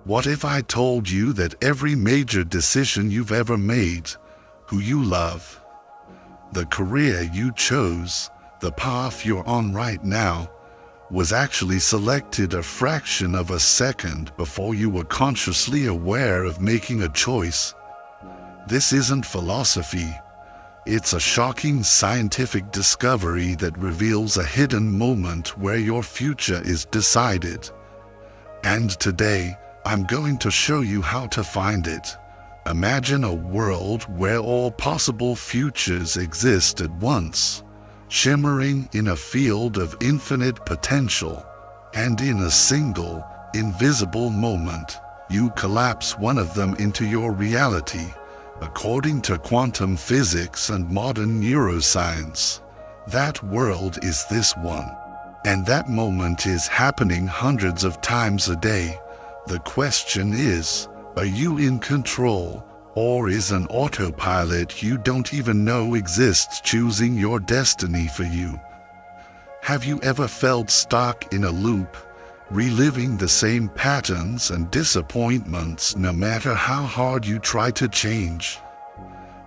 What if I told you that every major decision you've ever made, who you love, the career you chose, the path you're on right now, was actually selected a fraction of a second before you were consciously aware of making a choice? This isn't philosophy. It's a shocking scientific discovery that reveals a hidden moment where your future is decided. And today, I'm going to show you how to find it. Imagine a world where all possible futures exist at once, shimmering in a field of infinite potential, and in a single, invisible moment, you collapse one of them into your reality. According to quantum physics and modern neuroscience, that world is this one. And that moment is happening hundreds of times a day. The question is, are you in control, or is an autopilot you don't even know exists choosing your destiny for you? Have you ever felt stuck in a loop, reliving the same patterns and disappointments no matter how hard you try to change?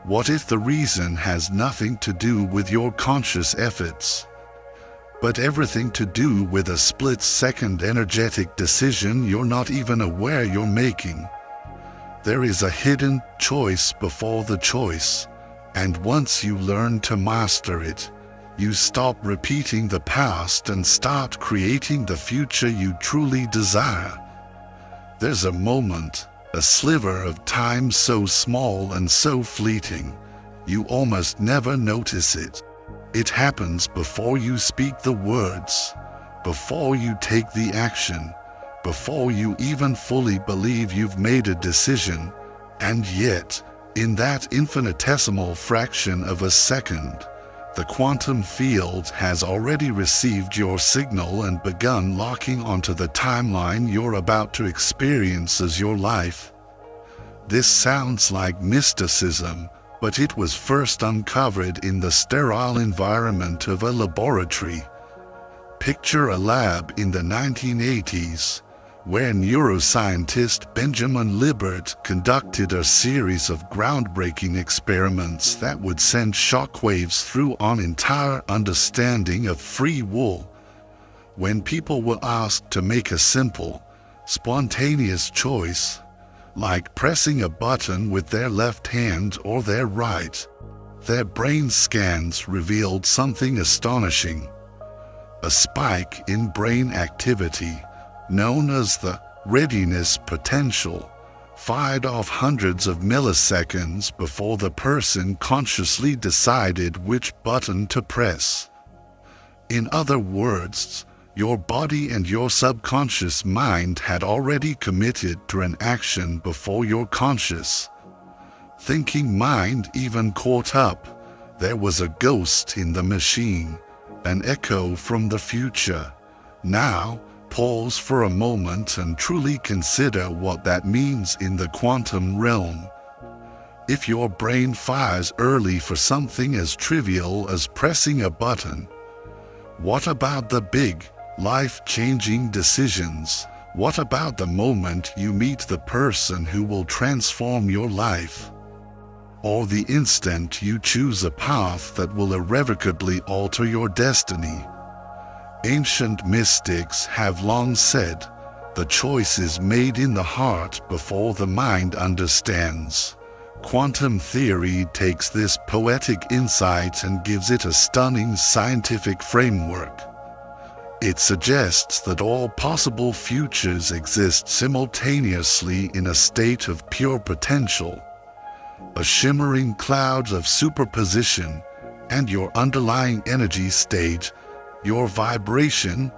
What if the reason has nothing to do with your conscious efforts, but everything to do with a split-second energetic decision you're not even aware you're making? There is a hidden choice before the choice, and once you learn to master it, you stop repeating the past and start creating the future you truly desire. There's a moment, a sliver of time so small and so fleeting, you almost never notice it. It happens before you speak the words, before you take the action, before you even fully believe you've made a decision, and yet, in that infinitesimal fraction of a second, the quantum field has already received your signal and begun locking onto the timeline you're about to experience as your life. This sounds like mysticism, but it was first uncovered in the sterile environment of a laboratory. Picture a lab in the 1980s, where neuroscientist Benjamin Libert conducted a series of groundbreaking experiments that would send shockwaves through an entire understanding of free will. When people were asked to make a simple, spontaneous choice, like pressing a button with their left hand or their right, their brain scans revealed something astonishing. A spike in brain activity, known as the readiness potential, fired off hundreds of milliseconds before the person consciously decided which button to press. In other words, your body and your subconscious mind had already committed to an action before your conscious thinking mind even caught up. There was a ghost in the machine, an echo from the future. Now, pause for a moment and truly consider what that means in the quantum realm. If your brain fires early for something as trivial as pressing a button, what about the big, life-changing decisions? What about the moment you meet the person who will transform your life? Or the instant you choose a path that will irrevocably alter your destiny? Ancient mystics have long said, the choice is made in the heart before the mind understands. Quantum theory takes this poetic insight and gives it a stunning scientific framework. It suggests that all possible futures exist simultaneously in a state of pure potential, a shimmering cloud of superposition, and your underlying energy state, your vibration,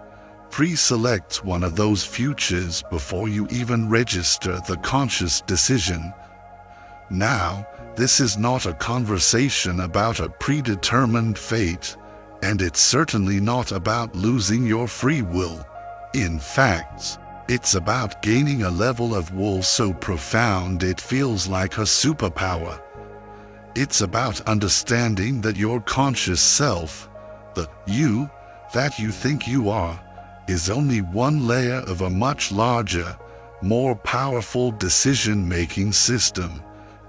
pre-selects one of those futures before you even register the conscious decision. Now, this is not a conversation about a predetermined fate, and it's certainly not about losing your free will. In fact, it's about gaining a level of will so profound it feels like a superpower. It's about understanding that your conscious self, the you that you think you are, is only one layer of a much larger, more powerful decision-making system,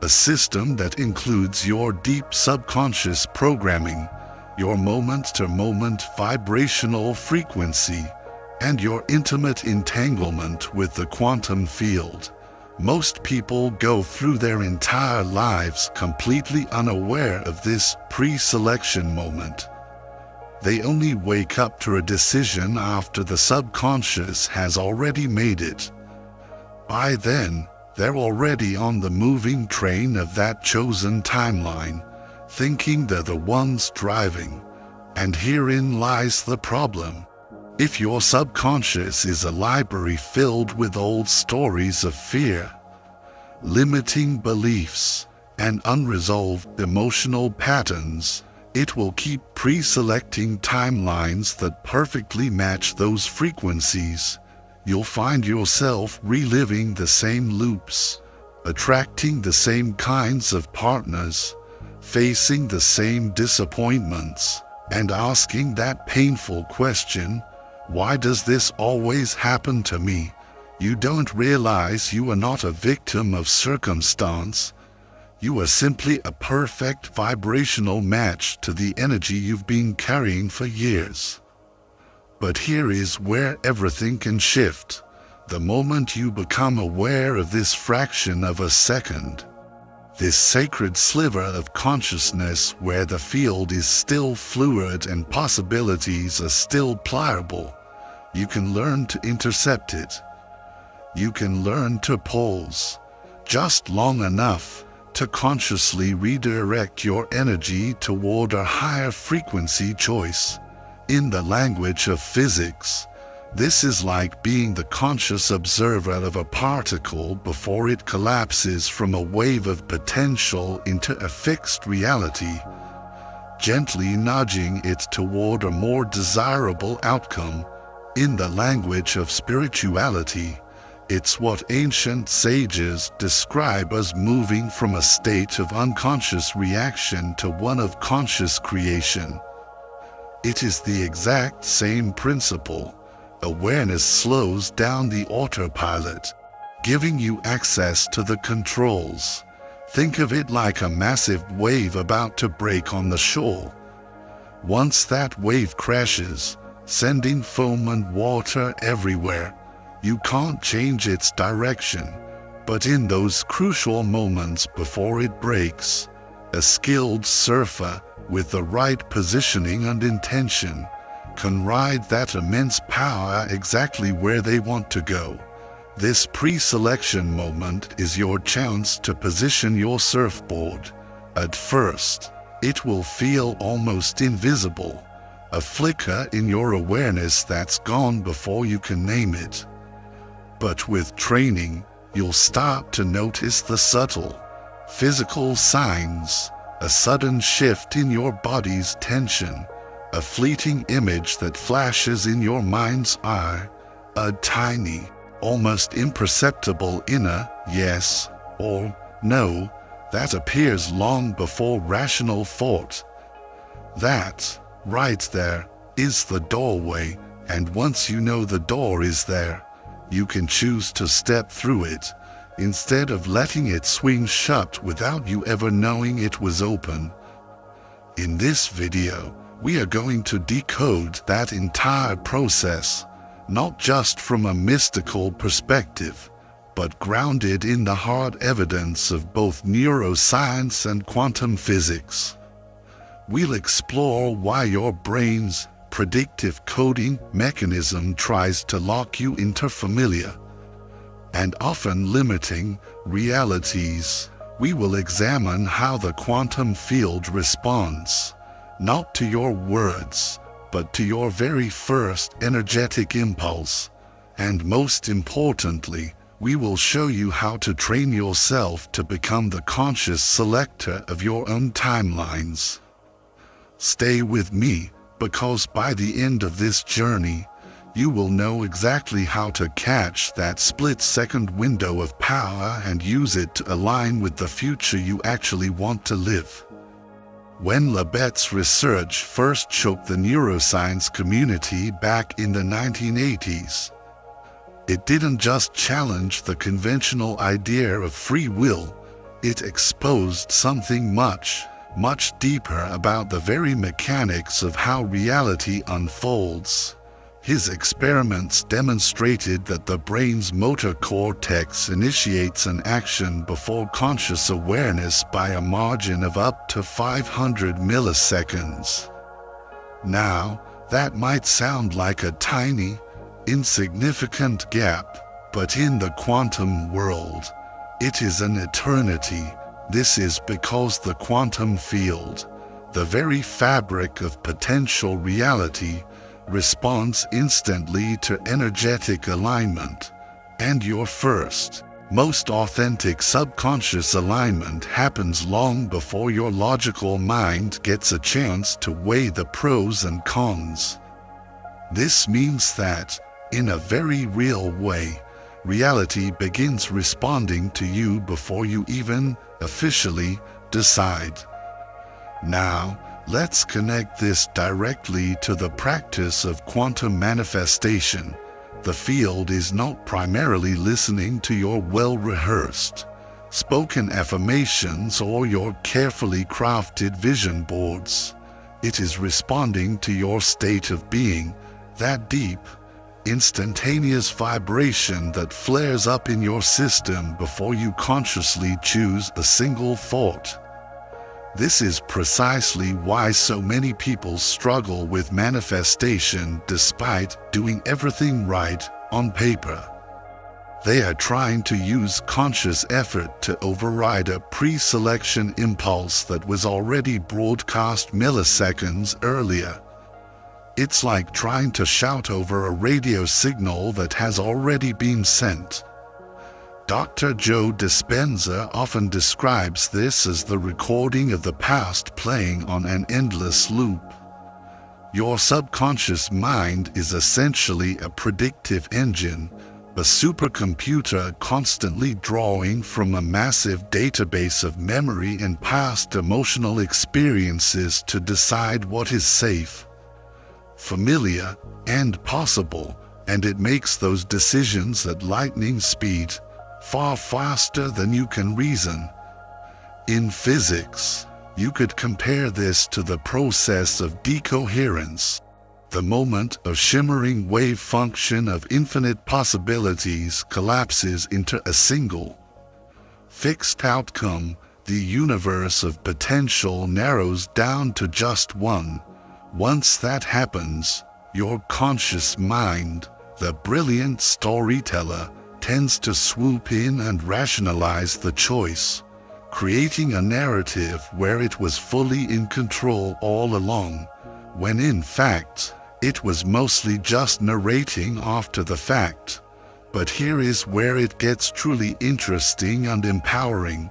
a system that includes your deep subconscious programming, your moment-to-moment vibrational frequency, and your intimate entanglement with the quantum field. Most people go through their entire lives completely unaware of this pre-selection moment. They only wake up to a decision after the subconscious has already made it. By then, they're already on the moving train of that chosen timeline, thinking they're the ones driving. And herein lies the problem. If your subconscious is a library filled with old stories of fear, limiting beliefs, and unresolved emotional patterns, it will keep pre-selecting timelines that perfectly match those frequencies. You'll find yourself reliving the same loops, attracting the same kinds of partners, facing the same disappointments, and asking that painful question, why does this always happen to me? You don't realize you are not a victim of circumstance. You are simply a perfect vibrational match to the energy you've been carrying for years. But here is where everything can shift, the moment you become aware of this fraction of a second. This sacred sliver of consciousness where the field is still fluid and possibilities are still pliable. You can learn to intercept it. You can learn to pause, just long enough to consciously redirect your energy toward a higher frequency choice. In the language of physics, this is like being the conscious observer of a particle before it collapses from a wave of potential into a fixed reality, gently nudging it toward a more desirable outcome. In the language of spirituality, it's what ancient sages describe as moving from a state of unconscious reaction to one of conscious creation. It is the exact same principle. Awareness slows down the autopilot, giving you access to the controls. Think of it like a massive wave about to break on the shore. Once that wave crashes, sending foam and water everywhere, you can't change its direction. But in those crucial moments before it breaks, a skilled surfer with the right positioning and intention can ride that immense power exactly where they want to go. This pre-selection moment is your chance to position your surfboard. At first, it will feel almost invisible, a flicker in your awareness that's gone before you can name it. But with training, you'll start to notice the subtle, physical signs, a sudden shift in your body's tension, a fleeting image that flashes in your mind's eye, a tiny, almost imperceptible inner yes or no that appears long before rational thought. That, right there, is the doorway, and once you know the door is there, you can choose to step through it, instead of letting it swing shut without you ever knowing it was open. In this video, we are going to decode that entire process, not just from a mystical perspective, but grounded in the hard evidence of both neuroscience and quantum physics. We'll explore why your brain's predictive coding mechanism tries to lock you into familiar and often limiting realities. We will examine how the quantum field responds, not to your words, but to your very first energetic impulse. And most importantly, we will show you how to train yourself to become the conscious selector of your own timelines. Stay with me, because by the end of this journey, you will know exactly how to catch that split-second window of power and use it to align with the future you actually want to live. When Labette's research first shook the neuroscience community back in the 1980s, It didn't just challenge the conventional idea of free will, it exposed something much, much deeper about the very mechanics of how reality unfolds. His experiments demonstrated that the brain's motor cortex initiates an action before conscious awareness by a margin of up to 500 milliseconds. Now, that might sound like a tiny, insignificant gap, but in the quantum world, it is an eternity. This is because the quantum field, the very fabric of potential reality, responds instantly to energetic alignment, and your first, most authentic subconscious alignment happens long before your logical mind gets a chance to weigh the pros and cons. This means that, in a very real way, reality begins responding to you before you even officially decide. Now, let's connect this directly to the practice of quantum manifestation. The field is not primarily listening to your well-rehearsed, spoken affirmations or your carefully crafted vision boards. It is responding to your state of being, that deep, instantaneous vibration that flares up in your system before you consciously choose a single thought. This is precisely why so many people struggle with manifestation despite doing everything right on paper. They are trying to use conscious effort to override a pre-selection impulse that was already broadcast milliseconds earlier. It's like trying to shout over a radio signal that has already been sent. Dr. Joe Dispenza often describes this as the recording of the past playing on an endless loop. Your subconscious mind is essentially a predictive engine, a supercomputer constantly drawing from a massive database of memory and past emotional experiences to decide what is safe, familiar, and possible, and it makes those decisions at lightning speed, far faster than you can reason. In physics, you could compare this to the process of decoherence, the moment a shimmering wave function of infinite possibilities collapses into a single, fixed outcome. The universe of potential narrows down to just one. Once that happens, your conscious mind, the brilliant storyteller, tends to swoop in and rationalize the choice, creating a narrative where it was fully in control all along, when in fact, it was mostly just narrating after the fact. But here is where it gets truly interesting and empowering.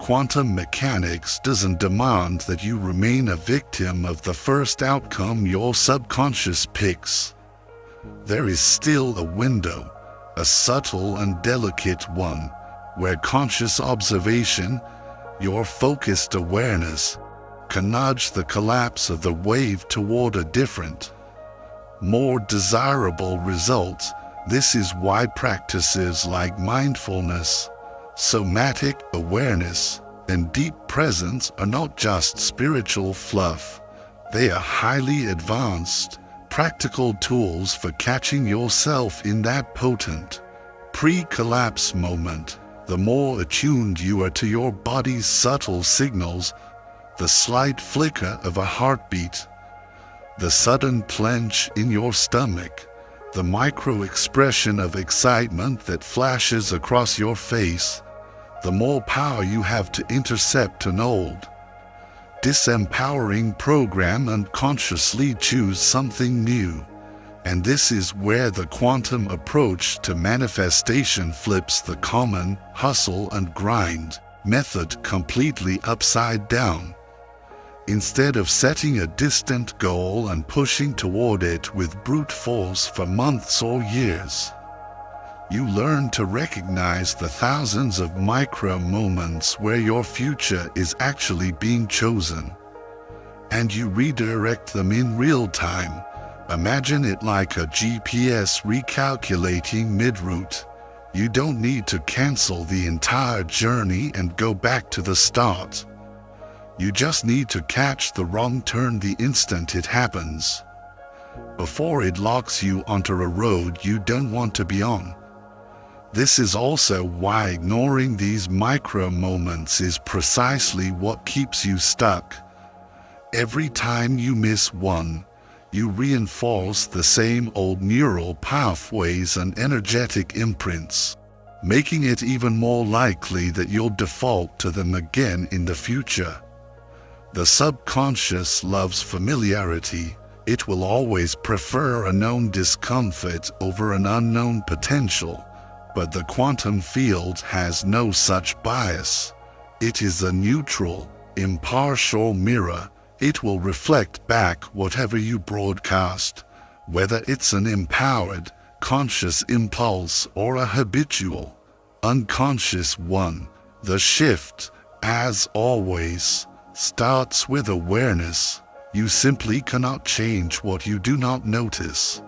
Quantum mechanics doesn't demand that you remain a victim of the first outcome your subconscious picks. There is still a window, a subtle and delicate one, where conscious observation, your focused awareness, can nudge the collapse of the wave toward a different, more desirable result. This is why practices like mindfulness, somatic awareness, and deep presence are not just spiritual fluff. They are highly advanced, practical tools for catching yourself in that potent, pre-collapse moment. The more attuned you are to your body's subtle signals, the slight flicker of a heartbeat, the sudden clench in your stomach, the micro-expression of excitement that flashes across your face, the more power you have to intercept an old, disempowering program and consciously choose something new. And this is where the quantum approach to manifestation flips the common hustle and grind method completely upside down. Instead of setting a distant goal and pushing toward it with brute force for months or years, you learn to recognize the thousands of micro moments where your future is actually being chosen, and you redirect them in real time, Imagine it like a GPS recalculating mid-route. You don't need to cancel the entire journey and go back to the start. You just need to catch the wrong turn the instant it happens, before it locks you onto a road you don't want to be on. This is also why ignoring these micro moments is precisely what keeps you stuck. Every time you miss one, you reinforce the same old neural pathways and energetic imprints, making it even more likely that you'll default to them again in the future. The subconscious loves familiarity. It will always prefer a known discomfort over an unknown potential, but the quantum field has no such bias. It is a neutral, impartial mirror. It will reflect back whatever you broadcast, whether it's an empowered, conscious impulse or a habitual, unconscious one. The shift, as always, starts with awareness. You simply cannot change what you do not notice.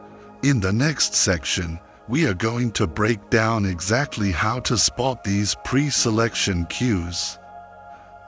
In the next section, we are going to break down exactly how to spot these pre-selection cues,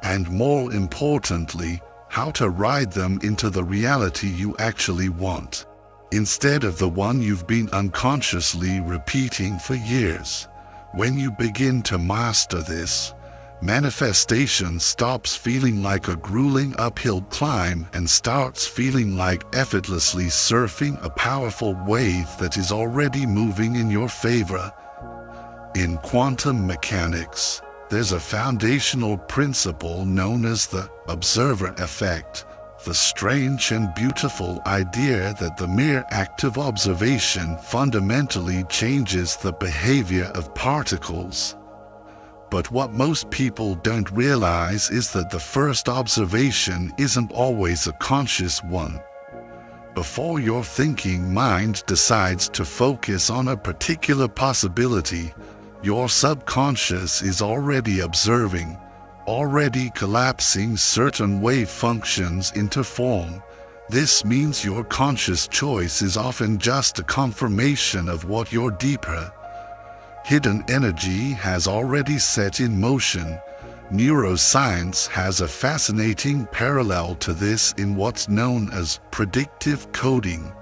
and more importantly, how to ride them into the reality you actually want, instead of the one you've been unconsciously repeating for years. When you begin to master this, manifestation stops feeling like a grueling uphill climb and starts feeling like effortlessly surfing a powerful wave that is already moving in your favor. In quantum mechanics, there's a foundational principle known as the observer effect, the strange and beautiful idea that the mere act of observation fundamentally changes the behavior of particles. But what most people don't realize is that the first observation isn't always a conscious one. Before your thinking mind decides to focus on a particular possibility, your subconscious is already observing, already collapsing certain wave functions into form. This means your conscious choice is often just a confirmation of what your deeper, hidden energy has already set in motion. Neuroscience has a fascinating parallel to this in what's known as predictive coding.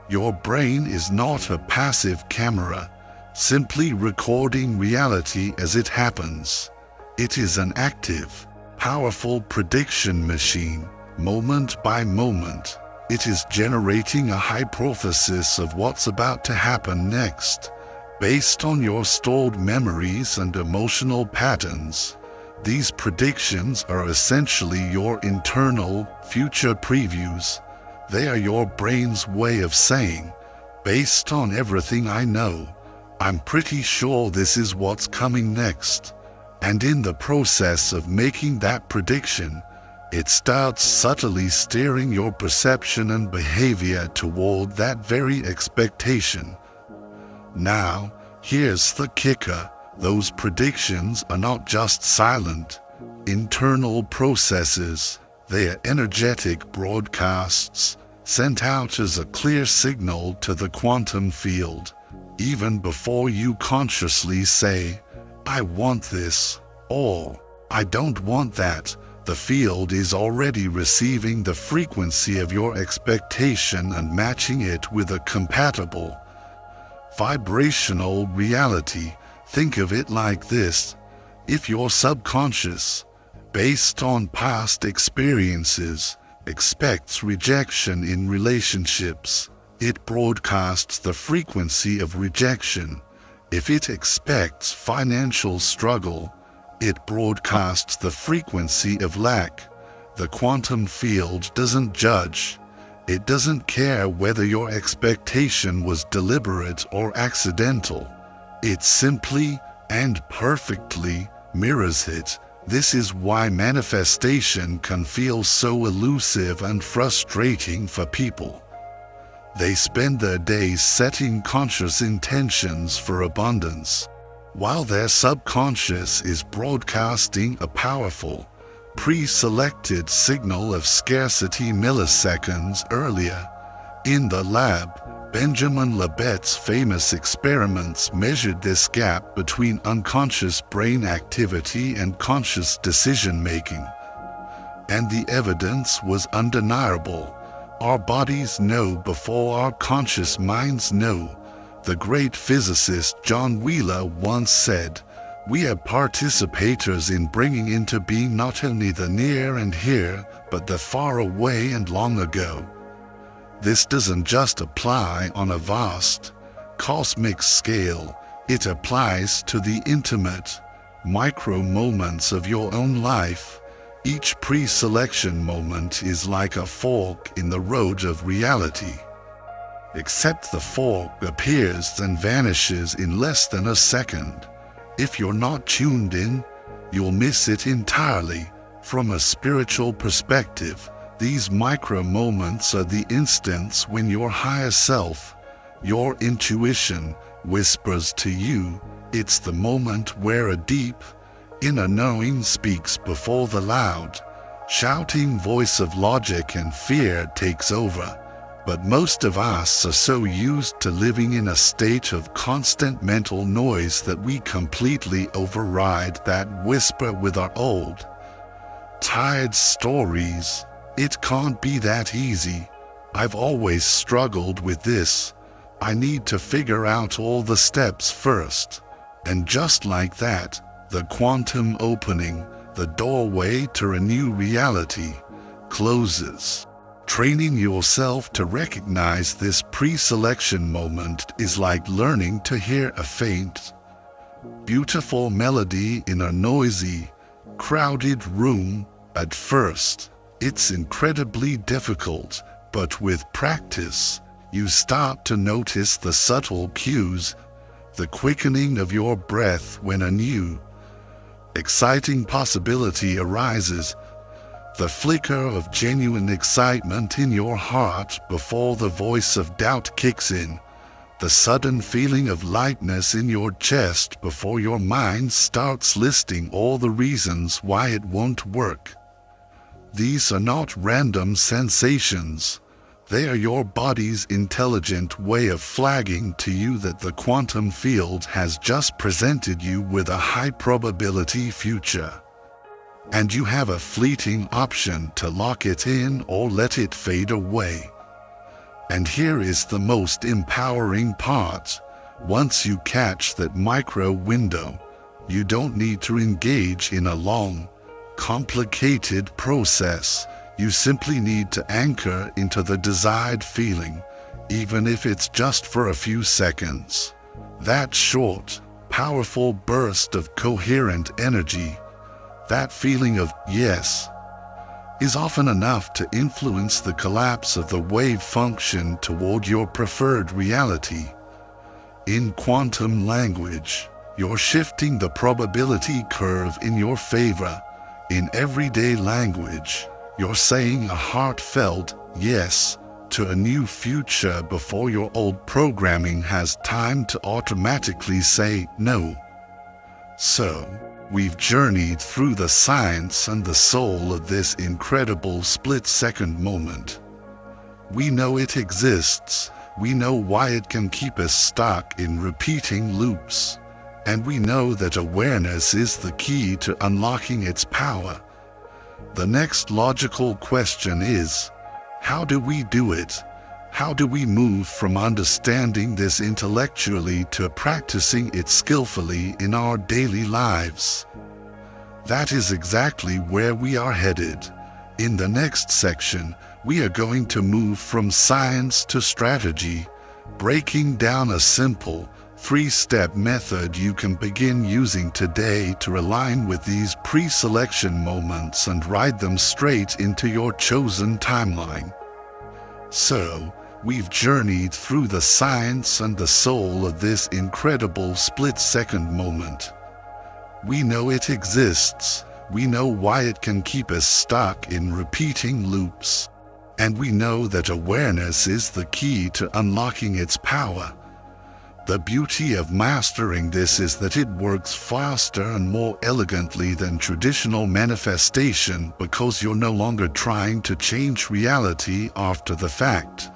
Your brain is not a passive camera, simply recording reality as it happens. It is an active, powerful prediction machine, moment by moment. It is generating a hypothesis of what's about to happen next, based on your stored memories and emotional patterns. These predictions are essentially your internal, future previews. They are your brain's way of saying, based on everything I know, I'm pretty sure this is what's coming next. And in the process of making that prediction, it starts subtly steering your perception and behavior toward that very expectation. Now, here's the kicker. Those predictions are not just silent, internal processes. They are energetic broadcasts, sent out as a clear signal to the quantum field. Even before you consciously say, I want this, or I don't want that, the field is already receiving the frequency of your expectation and matching it with a compatible vibrational reality. Think of it like this. If your subconscious, based on past experiences, expects rejection in relationships, it broadcasts the frequency of rejection. If it expects financial struggle, it broadcasts the frequency of lack. The quantum field doesn't judge. It doesn't care whether your expectation was deliberate or accidental. It simply and perfectly mirrors it. This is why manifestation can feel so elusive and frustrating for people. They spend their days setting conscious intentions for abundance, while their subconscious is broadcasting a powerful, pre-selected signal of scarcity milliseconds earlier. In the lab, Benjamin Libet's famous experiments measured this gap between unconscious brain activity and conscious decision-making. And the evidence was undeniable. Our bodies know before our conscious minds know. The great physicist John Wheeler once said, "We are participators in bringing into being not only the near and here, but the far away and long ago." This doesn't just apply on a vast, cosmic scale. It applies to the intimate, micro moments of your own life. Each pre-selection moment is like a fork in the road of reality. Except the fork appears and vanishes in less than a second. If you're not tuned in, you'll miss it entirely. From a spiritual perspective, these micro moments are the instants when your higher self, your intuition, whispers to you. It's the moment where a deep, inner knowing speaks before the loud, shouting voice of logic and fear takes over. But most of us are so used to living in a state of constant mental noise that we completely override that whisper with our old, tired stories. It can't be that easy. I've always struggled with this. I need to figure out all the steps first. And just like that, the quantum opening, the doorway to a new reality, closes. Training yourself to recognize this pre-selection moment is like learning to hear a faint, beautiful melody in a noisy, crowded room. At first, it's incredibly difficult, but with practice, you start to notice the subtle cues, the quickening of your breath when a new, exciting possibility arises, the flicker of genuine excitement in your heart before the voice of doubt kicks in, the sudden feeling of lightness in your chest before your mind starts listing all the reasons why it won't work. These are not random sensations. They are your body's intelligent way of flagging to you that the quantum field has just presented you with a high-probability future. And you have a fleeting option to lock it in or let it fade away. And here is the most empowering part. Once you catch that micro window, you don't need to engage in a long, complicated process. You simply need to anchor into the desired feeling, even if it's just for a few seconds. That short, powerful burst of coherent energy, that feeling of yes, is often enough to influence the collapse of the wave function toward your preferred reality. In quantum language, you're shifting the probability curve in your favor. In everyday language, you're saying a heartfelt yes to a new future before your old programming has time to automatically say no. So, we've journeyed through the science and the soul of this incredible split-second moment. We know it exists, we know why it can keep us stuck in repeating loops, and we know that awareness is the key to unlocking its power. The next logical question is, how do we do it? How do we move from understanding this intellectually to practicing it skillfully in our daily lives? That is exactly where we are headed. In the next section, we are going to move from science to strategy, breaking down a simple, 3-step method you can begin using today to align with these pre-selection moments and ride them straight into your chosen timeline. So, we've journeyed through the science and the soul of this incredible split-second moment. We know it exists, we know why it can keep us stuck in repeating loops, and we know that awareness is the key to unlocking its power. The beauty of mastering this is that it works faster and more elegantly than traditional manifestation because you're no longer trying to change reality after the fact.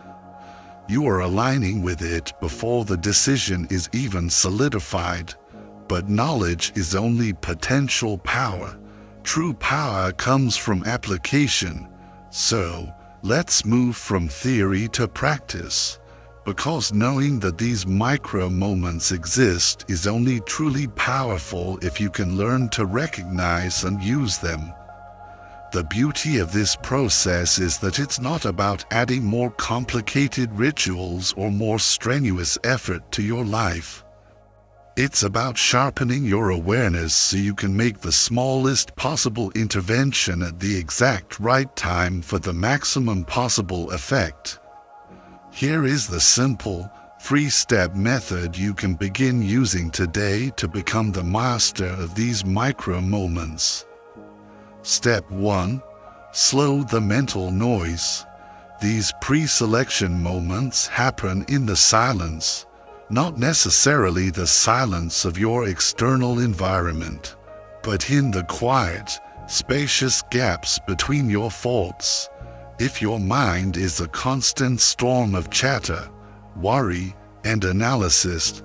You are aligning with it before the decision is even solidified. But knowledge is only potential power. True power comes from application. So, let's move from theory to practice. Because knowing that these micro moments exist is only truly powerful if you can learn to recognize and use them. The beauty of this process is that it's not about adding more complicated rituals or more strenuous effort to your life. It's about sharpening your awareness so you can make the smallest possible intervention at the exact right time for the maximum possible effect. Here is the simple, 3-step method you can begin using today to become the master of these micro moments. Step 1. Slow the mental noise. These pre-selection moments happen in the silence, not necessarily the silence of your external environment, but in the quiet, spacious gaps between your thoughts. If your mind is a constant storm of chatter, worry, and analysis,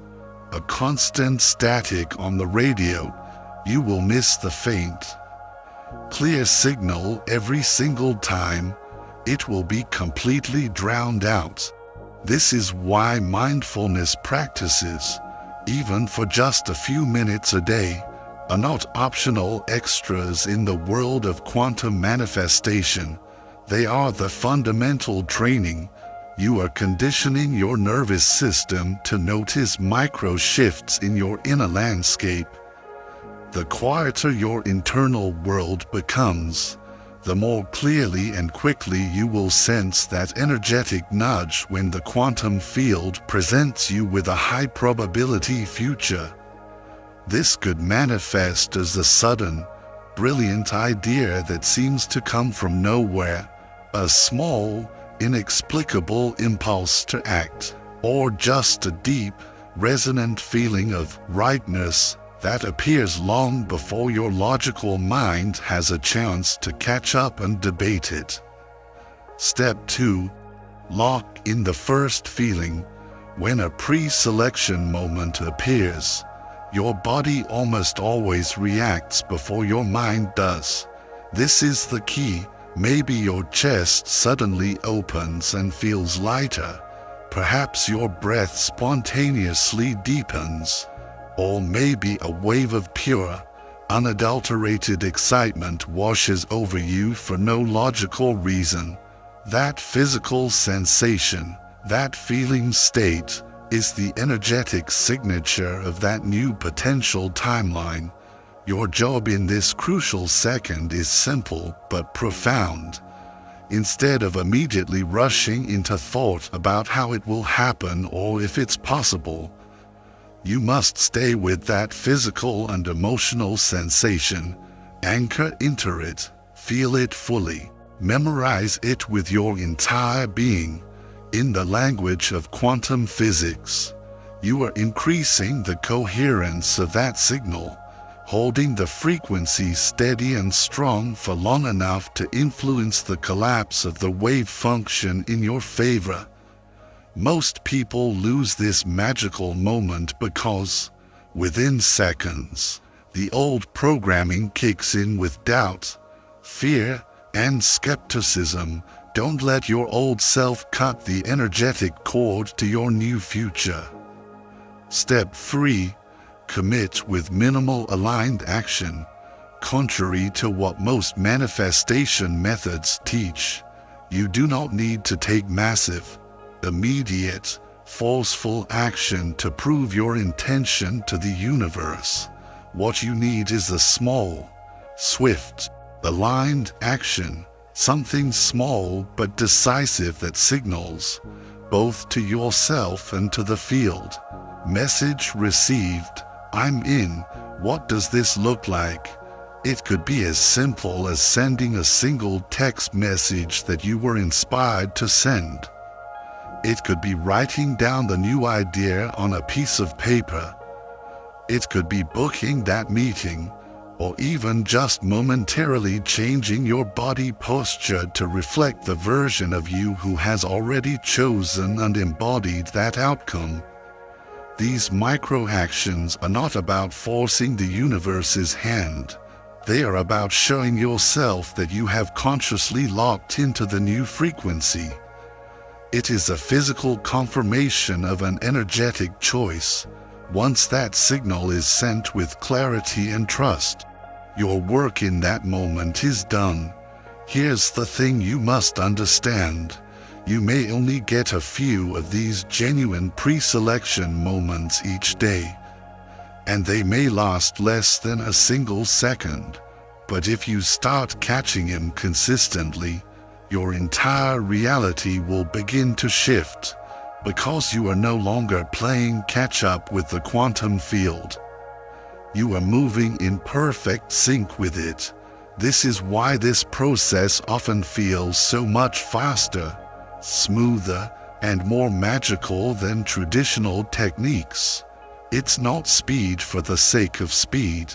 a constant static on the radio, you will miss the faint, clear signal every single time. It will be completely drowned out. This is why mindfulness practices, even for just a few minutes a day, are not optional extras in the world of quantum manifestation. They are the fundamental training. You are conditioning your nervous system to notice micro shifts in your inner landscape. The quieter your internal world becomes, the more clearly and quickly you will sense that energetic nudge when the quantum field presents you with a high-probability future. This could manifest as a sudden, brilliant idea that seems to come from nowhere, a small, inexplicable impulse to act, or just a deep, resonant feeling of rightness that appears long before your logical mind has a chance to catch up and debate it. Step 2. Lock in the first feeling. When a pre-selection moment appears, your body almost always reacts before your mind does. This is the key. Maybe your chest suddenly opens and feels lighter. Perhaps your breath spontaneously deepens. Or maybe a wave of pure, unadulterated excitement washes over you for no logical reason. That physical sensation, that feeling state, is the energetic signature of that new potential timeline. Your job in this crucial second is simple but profound. Instead of immediately rushing into thought about how it will happen or if it's possible, you must stay with that physical and emotional sensation, anchor into it, feel it fully, memorize it with your entire being. In the language of quantum physics, you are increasing the coherence of that signal, holding the frequency steady and strong for long enough to influence the collapse of the wave function in your favor. Most people lose this magical moment because, within seconds, the old programming kicks in with doubt, fear, and skepticism. Don't let your old self cut the energetic cord to your new future. Step 3. Commit with minimal aligned action. Contrary to what most manifestation methods teach, you do not need to take massive, immediate, forceful action to prove your intention to the universe. What you need is a small, swift, aligned action, something small but decisive that signals, both to yourself and to the field. Message received. I'm in. What does this look like? It could be as simple as sending a single text message that you were inspired to send. It could be writing down the new idea on a piece of paper. It could be booking that meeting, or even just momentarily changing your body posture to reflect the version of you who has already chosen and embodied that outcome. These micro-actions are not about forcing the universe's hand. They are about showing yourself that you have consciously locked into the new frequency. It is a physical confirmation of an energetic choice. Once that signal is sent with clarity and trust, your work in that moment is done. Here's the thing you must understand. You may only get a few of these genuine pre-selection moments each day, and they may last less than a single second. But if you start catching them consistently, your entire reality will begin to shift, because you are no longer playing catch-up with the quantum field. You are moving in perfect sync with it. This is why this process often feels so much faster, smoother, and more magical than traditional techniques. It's not speed for the sake of speed.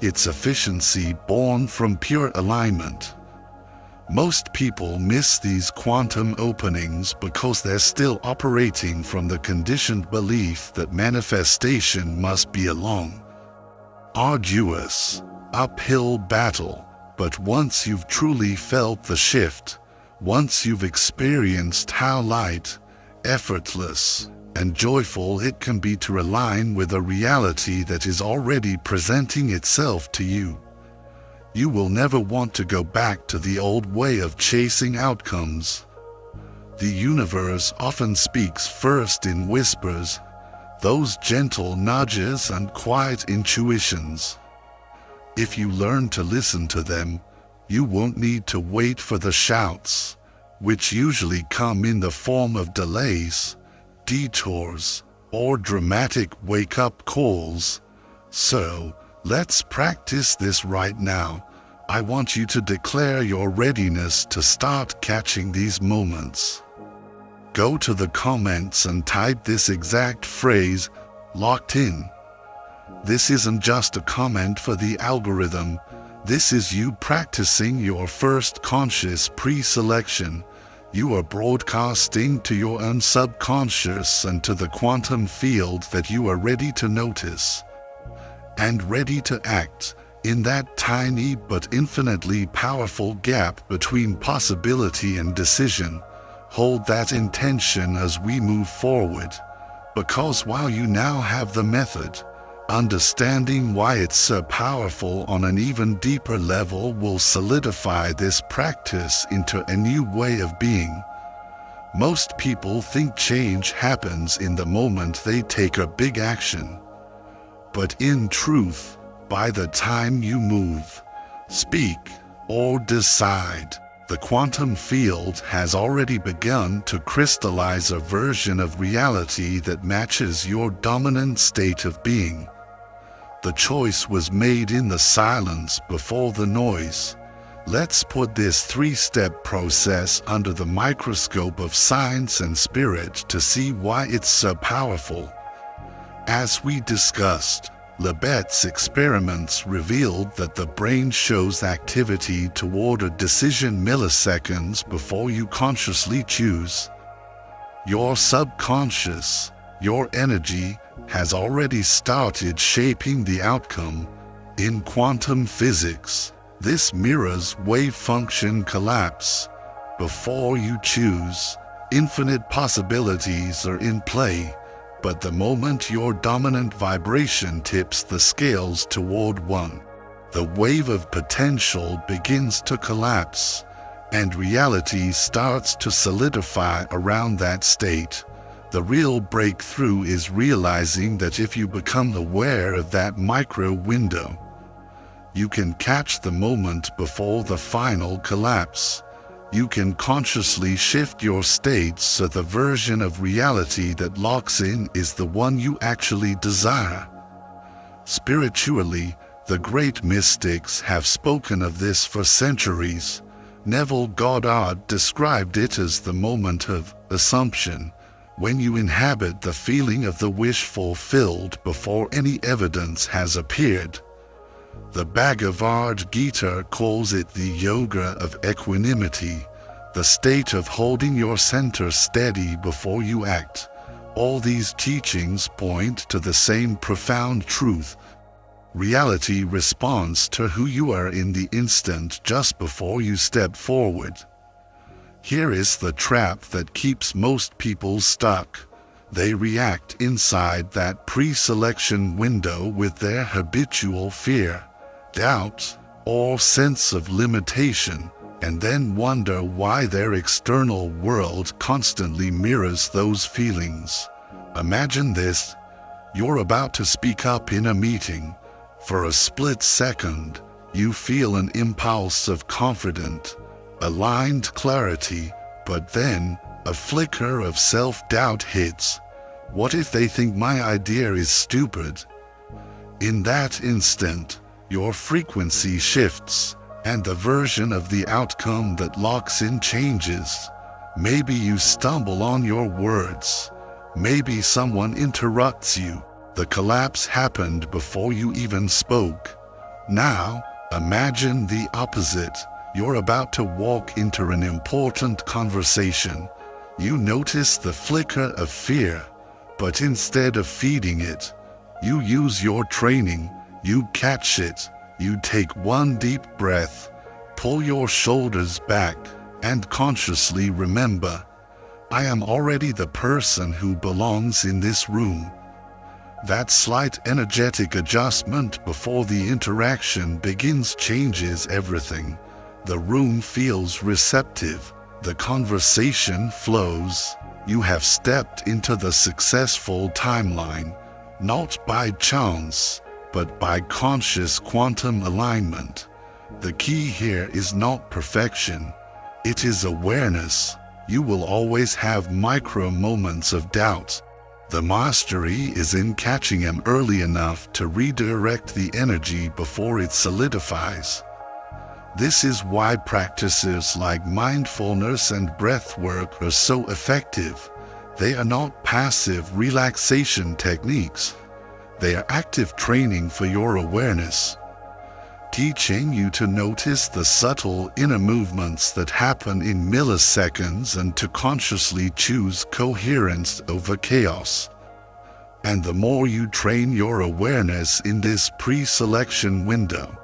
It's efficiency born from pure alignment. Most people miss these quantum openings because they're still operating from the conditioned belief that manifestation must be a long, arduous, uphill battle. But once you've truly felt the shift, once you've experienced how light, effortless, and joyful it can be to align with a reality that is already presenting itself to you, you will never want to go back to the old way of chasing outcomes. The universe often speaks first in whispers, those gentle nudges and quiet intuitions. If you learn to listen to them, you won't need to wait for the shouts, which usually come in the form of delays, detours, or dramatic wake-up calls. So, let's practice this right now. I want you to declare your readiness to start catching these moments. Go to the comments and type this exact phrase, "locked in." This isn't just a comment for the algorithm. This is you practicing your first conscious pre-selection. You are broadcasting to your own subconscious and to the quantum field that you are ready to notice and ready to act. In that tiny but infinitely powerful gap between possibility and decision, hold that intention as we move forward. Because while you now have the method, understanding why it's so powerful on an even deeper level will solidify this practice into a new way of being. Most people think change happens in the moment they take a big action. But in truth, by the time you move, speak, or decide, the quantum field has already begun to crystallize a version of reality that matches your dominant state of being. The choice was made in the silence before the noise. Let's put this three-step process under the microscope of science and spirit to see why it's so powerful. As we discussed, Libet's experiments revealed that the brain shows activity toward a decision milliseconds before you consciously choose. Your subconscious, your energy, has already started shaping the outcome. In quantum physics, this mirrors wave function collapse. Before you choose, infinite possibilities are in play. But the moment your dominant vibration tips the scales toward one, the wave of potential begins to collapse, and reality starts to solidify around that state. The real breakthrough is realizing that if you become aware of that micro window, you can catch the moment before the final collapse. You can consciously shift your states so the version of reality that locks in is the one you actually desire. Spiritually, the great mystics have spoken of this for centuries. Neville Goddard described it as the moment of assumption, when you inhabit the feeling of the wish fulfilled before any evidence has appeared. The Bhagavad Gita calls it the yoga of equanimity, the state of holding your center steady before you act. All these teachings point to the same profound truth. Reality responds to who you are in the instant just before you step forward. Here is the trap that keeps most people stuck. They react inside that pre-selection window with their habitual fear, doubt, or sense of limitation, and then wonder why their external world constantly mirrors those feelings. Imagine this: you're about to speak up in a meeting. For a split second, you feel an impulse of confident, aligned clarity, but then a flicker of self-doubt hits. What if they think my idea is stupid? In that instant, your frequency shifts, and the version of the outcome that locks in changes. Maybe you stumble on your words. Maybe someone interrupts you. The collapse happened before you even spoke. Now, imagine the opposite. You're about to walk into an important conversation. You notice the flicker of fear, but instead of feeding it, you use your training. You catch it. You take one deep breath, pull your shoulders back, and consciously remember, I am already the person who belongs in this room. That slight energetic adjustment before the interaction begins changes everything. The room feels receptive. The conversation flows. You have stepped into the successful timeline, not by chance, but by conscious quantum alignment. The key here is not perfection. It is awareness. You will always have micro moments of doubt. The mastery is in catching them early enough to redirect the energy before it solidifies. This is why practices like mindfulness and breath work are so effective. They are not passive relaxation techniques. They are active training for your awareness, teaching you to notice the subtle inner movements that happen in milliseconds and to consciously choose coherence over chaos. And the more you train your awareness in this pre-selection window,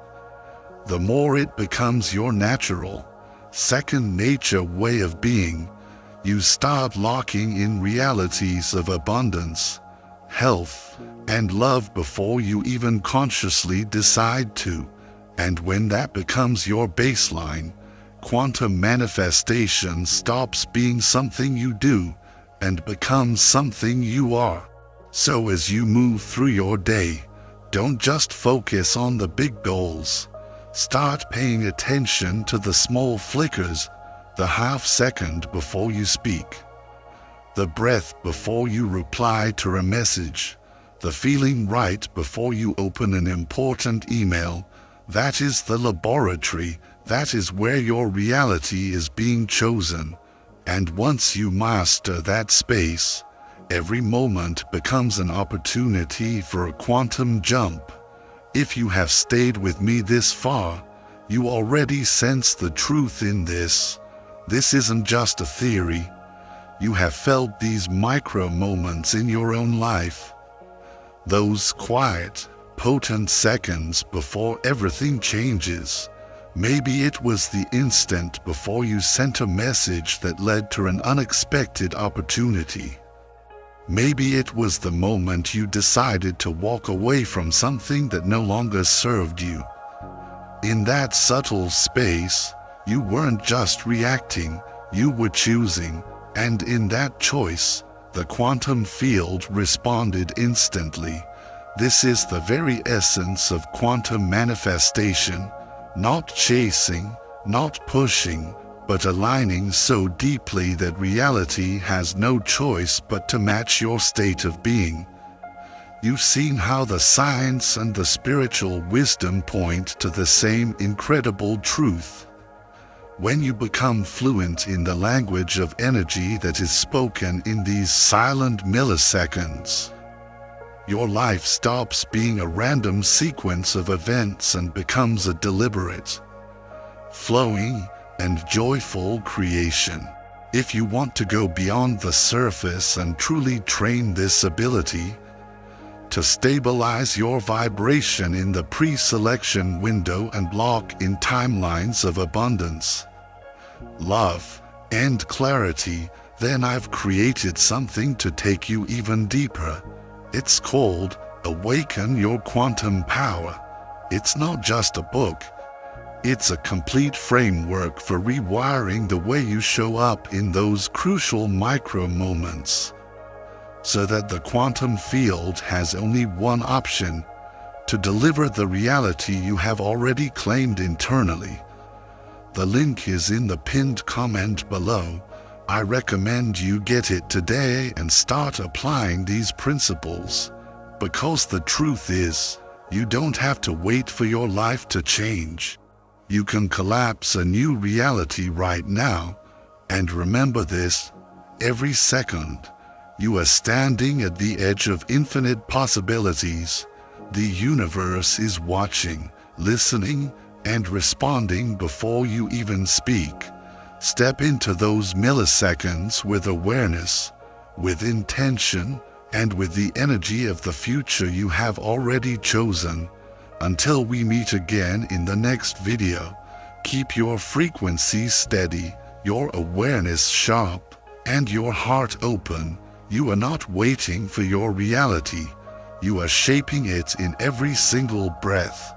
the more it becomes your natural, second nature way of being. You start locking in realities of abundance, health, and love before you even consciously decide to. And when that becomes your baseline, quantum manifestation stops being something you do and becomes something you are. So as you move through your day, don't just focus on the big goals. Start paying attention to the small flickers, the half second before you speak, the breath before you reply to a message, the feeling right before you open an important email. That is the laboratory. That is where your reality is being chosen. And once you master that space, every moment becomes an opportunity for a quantum jump. If you have stayed with me this far, you already sense the truth in this. This isn't just a theory. You have felt these micro moments in your own life. Those quiet, potent seconds before everything changes. Maybe it was the instant before you sent a message that led to an unexpected opportunity. Maybe it was the moment you decided to walk away from something that no longer served you. In that subtle space, you weren't just reacting, you were choosing, and in that choice, the quantum field responded instantly. This is the very essence of quantum manifestation, not chasing, not pushing, but aligning so deeply that reality has no choice but to match your state of being. You've seen how the science and the spiritual wisdom point to the same incredible truth. When you become fluent in the language of energy that is spoken in these silent milliseconds, Your life stops being a random sequence of events and becomes a deliberate, flowing, and joyful creation. If you want to go beyond the surface and truly train this ability to stabilize your vibration in the pre-selection window and block in timelines of abundance, love, and clarity, then I've created something to take you even deeper. It's called Awaken Your Quantum Power. It's not just a book. It's a complete framework for rewiring the way you show up in those crucial micro moments, so that the quantum field has only one option: to deliver the reality you have already claimed internally. The link is in the pinned comment below. I recommend you get it today and start applying these principles, because the truth is, you don't have to wait for your life to change. You can collapse a new reality right now, and remember this: every second, you are standing at the edge of infinite possibilities. The universe is watching, listening, and responding before you even speak. Step into those milliseconds with awareness, with intention, and with the energy of the future you have already chosen. Until we meet again in the next video, keep your frequency steady, your awareness sharp, and your heart open. You are not waiting for your reality. You are shaping it in every single breath.